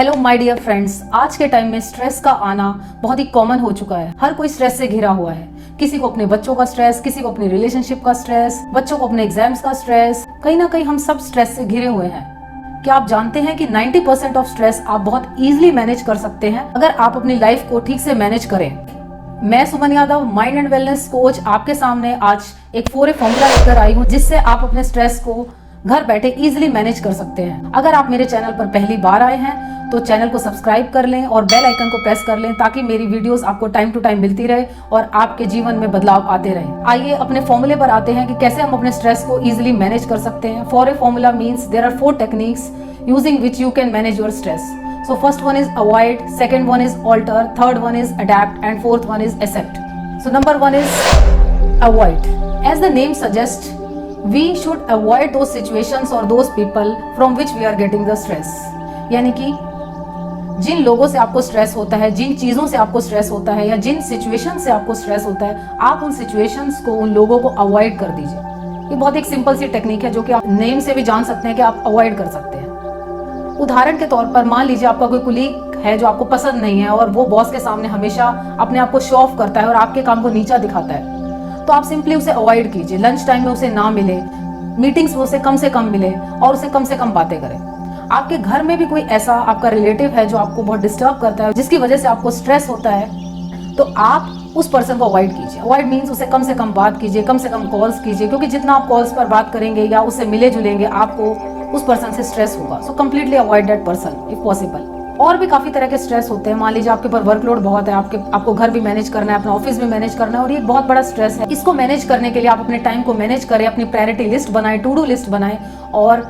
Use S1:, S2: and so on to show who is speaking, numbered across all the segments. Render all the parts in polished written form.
S1: Hello my dear friends, आज के time में स्ट्रेस का आना बहुत ही कॉमन हो चुका है। हर कोई स्ट्रेस से घिरा हुआ है। किसी को अपने बच्चों का स्ट्रेस, किसी को अपनी रिलेशनशिप का स्ट्रेस, बच्चों को अपने एग्जाम्स का स्ट्रेस। कहीं ना कहीं हम सब स्ट्रेस से घिरे हुए हैं। क्या आप जानते हैं कि 90% ऑफ स्ट्रेस आप बहुत इजीली मैनेज कर सकते हैं अगर आप अपनी लाइफ को ठीक से मैनेज करें। मैं Suman Yadav, mind and wellness coach, आपके सामने आज एक 4A फॉर्मूला लेकर आई हूँ जिससे आप अपने स्ट्रेस को घर बैठे इजीली मैनेज कर सकते हैं। अगर आप मेरे चैनल पर पहली बार आए हैं तो चैनल को सब्सक्राइब कर लें और बेल आइकन को प्रेस कर लें ताकि मेरी वीडियोस आपको टाइम टू टाइम मिलती रहे और आपके जीवन में बदलाव आते रहे। आइए अपने फॉर्मूले पर आते हैं कि कैसे हम अपने स्ट्रेस को इजीली मैनेज कर सकते हैं। 4A formula means there are 4 techniques using which you can manage your stress. So first one is avoid, second one is alter, third one is adapt, and fourth one is accept. So number one is avoid. As the name suggests, we should avoid those situations or those people from which we are getting the stress. यानी कि जिन लोगों से आपको stress होता है, जिन चीज़ों से आपको स्ट्रेस होता है या जिन सिचुएशन से आपको स्ट्रेस होता है, आप उन सिचुएशंस को, उन लोगों को अवॉइड कर दीजिए। ये बहुत एक सिंपल सी टेक्निक है जो कि आप नेम से भी जान सकते हैं कि आप अवॉइड कर सकते हैं। उदाहरण के तौर पर मान लीजिए आपका कोई कुलीग है जो आपको पसंद नहीं है और वो बॉस के सामने हमेशा अपने आप को शो ऑफ करता है और आपके काम को नीचा दिखाता है, तो आप सिंपली उसे अवॉइड कीजिए। लंच टाइम में उसे ना मिले, मीटिंग्स में उसे कम से कम मिले और उसे कम से कम बातें करें। आपके घर में भी कोई ऐसा आपका रिलेटिव है जो आपको बहुत डिस्टर्ब करता है, जिसकी वजह से आपको स्ट्रेस होता है, तो आप उस पर्सन को अवॉइड कीजिए। अवॉइड मीन्स उसे कम से कम बात कीजिए, कम से कम कॉल्स कीजिए, क्योंकि जितना आप कॉल्स पर बात करेंगे या उससे मिले जुलेंगे आपको उस पर्सन से स्ट्रेस होगा। So completely avoid that person if possible. और भी काफी तरह के स्ट्रेस होते हैं। मान लीजिए आपके ऊपर वर्कलोड बहुत है, आपको घर भी मैनेज करना है, अपना ऑफिस भी मैनेज करना है और ये बहुत बड़ा स्ट्रेस है। इसको मैनेज करने के लिए आप अपने टाइम को मैनेज करें, अपनी प्रायोरिटी लिस्ट बनाएं, टू डू लिस्ट बनाएं और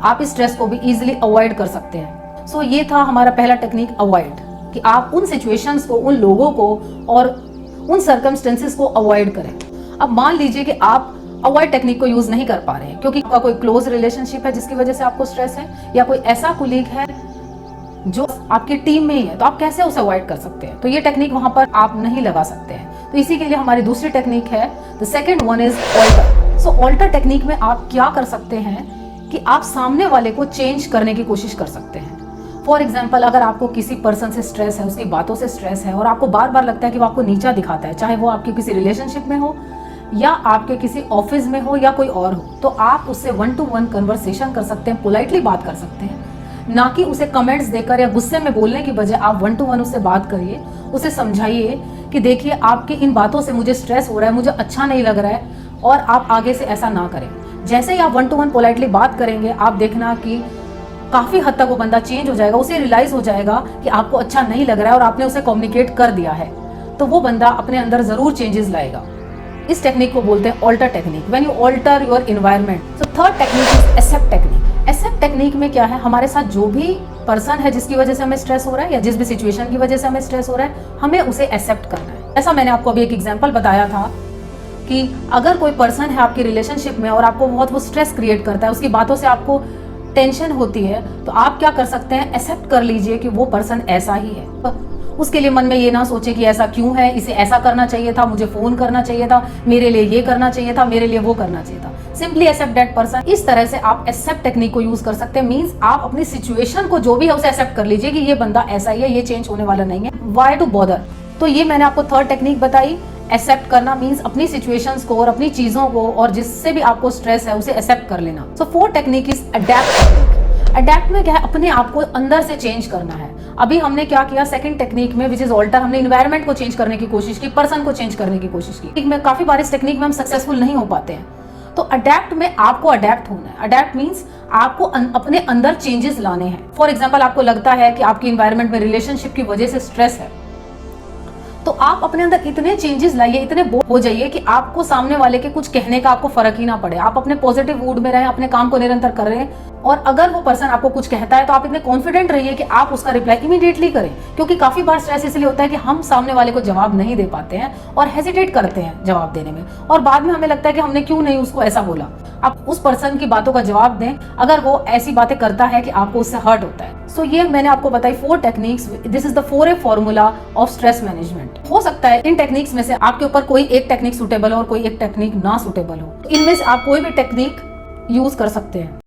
S1: आप इस स्ट्रेस को भी इजीली अवॉइड कर सकते हैं। सो ये था हमारा पहला टेक्निक, अवॉइड, कि आप उन सिचुएशंस को, उन लोगों को और उन सर्कमस्टेंसेस को अवॉइड करें। अब मान लीजिए कि आप अवॉइड टेक्निक को यूज नहीं कर पा रहे हैं क्योंकि आपका कोई क्लोज रिलेशनशिप है जिसकी वजह से आपको स्ट्रेस है, या कोई ऐसा कुलीग है जो आपकी टीम में ही है, तो आप कैसे उसे अवॉइड कर सकते हैं? तो ये टेक्निक वहां पर आप नहीं लगा सकते हैं। तो इसी के लिए हमारी दूसरी टेक्निक है, the second one is alter. So alter technique में आप क्या कर सकते हैं कि आप सामने वाले को चेंज करने की कोशिश कर सकते हैं। फॉर एग्जाम्पल, अगर आपको किसी पर्सन से स्ट्रेस है, उसकी बातों से स्ट्रेस है और आपको बार बार लगता है कि वो आपको नीचा दिखाता है, चाहे वो आपके किसी रिलेशनशिप में हो या आपके किसी ऑफिस में हो या कोई और हो, तो आप उससे 1-to-1 कन्वर्सेशन कर सकते हैं, पोलाइटली बात कर सकते हैं। ना कि उसे कमेंट्स देकर या गुस्से में बोलने की बजाय आप 1-to-1 उससे बात करिए, उसे समझाइए कि देखिए आपकी इन बातों से मुझे स्ट्रेस हो रहा है, मुझे अच्छा नहीं लग रहा है और आप आगे से ऐसा ना करें। जैसे ही आप 1-to-1 पोलाइटली बात करेंगे, आप देखना कि काफी हद तक वो बंदा चेंज हो जाएगा। उसे रियलाइज हो जाएगा कि आपको अच्छा नहीं लग रहा है और आपने उसे कम्युनिकेट कर दिया है, तो वो बंदा अपने अंदर जरूर चेंजेस लाएगा। इस टेक्निक को बोलते हैं alter technique, when you alter your environment. So third technique is accept technique. Accept technique में क्या है, हमारे साथ जो भी पर्सन है जिसकी वजह से हमें स्ट्रेस हो रहा है या जिस भी सिचुएशन की वजह से हमें स्ट्रेस हो रहा है, हमें उसे एक्सेप्ट करना है। ऐसा मैंने आपको अभी एक एग्जाम्पल बताया था कि अगर कोई पर्सन है आपकी रिलेशनशिप में और आपको बहुत वो स्ट्रेस क्रिएट करता है, उसकी बातों से आपको टेंशन होती है, तो आप क्या कर सकते हैं, एक्सेप्ट कर लीजिए कि वो पर्सन ऐसा ही है। उसके लिए मन में ये ना सोचे कि ऐसा क्यों है, इसे ऐसा करना चाहिए था, मुझे फोन करना चाहिए था, मेरे लिए ये करना चाहिए था, मेरे लिए वो करना चाहिए था। Simply accept that person. इस तरह से आप एक्सेप्ट टेक्निक को यूज कर सकते हैं। मींस आप अपनी सिचुएशन को जो भी है उसे एक्सेप्ट कर लीजिए कि ये बंदा ऐसा ही है, ये चेंज होने वाला नहीं है, व्हाई टू बॉदर। तो ये मैंने आपको थर्ड टेक्निक बताई। एक्सेप्ट करना मींस अपनी सिचुएशंस को और अपनी चीजों को और जिससे भी आपको स्ट्रेस है उसे एक्सेप्ट कर लेना। So fourth technique is adapt technique. Adapt में क्या है, अपने आप को अंदर से चेंज करना है। अभी हमने क्या किया, सेकंड टेक्निक में विच इज ऑल्टर, हमने एनवायरनमेंट को चेंज करने की कोशिश की, पर्सन को चेंज करने की कोशिश की। में काफी बार इस टेक्निक में हम सक्सेसफुल नहीं हो पाते हैं। तो अडैप्ट में आपको अडैप्ट होना है। अडैप्ट मीन्स आपको अपने अंदर चेंजेस लाने हैं। फॉर एग्जाम्पल, आपको लगता है कि आपकी एनवायरनमेंट में रिलेशनशिप की वजह से स्ट्रेस है, तो आप अपने अंदर इतने चेंजेस लाइए, इतने बोल्ड हो जाइए कि आपको सामने वाले के कुछ कहने का आपको फर्क ही ना पड़े। आप अपने पॉजिटिव मूड में रहें, अपने काम को निरंतर कर रहे हैं और अगर वो पर्सन आपको कुछ कहता है तो आप इतने कॉन्फिडेंट रहिए कि आप उसका रिप्लाई इमीडिएटली करें। क्योंकि काफी बार स्ट्रेस इसलिए होता है कि हम सामने वाले को जवाब नहीं दे पाते हैं और हेजिटेट करते हैं जवाब देने में, और बाद में हमें लगता है कि हमने क्यों नहीं उसको ऐसा बोला। आप उस पर्सन की बातों का जवाब दें अगर वो ऐसी बातें करता है कि आपको उससे हर्ट होता है। सो ये मैंने आपको बताई 4 techniques. This is the 4A formula of stress management. हो सकता है इन टेक्निक्स में से आपके ऊपर कोई एक टेक्निक सुटेबल हो और कोई एक टेक्निक ना सुटेबल हो। इनमें से आप कोई भी टेक्निक यूज कर सकते हैं।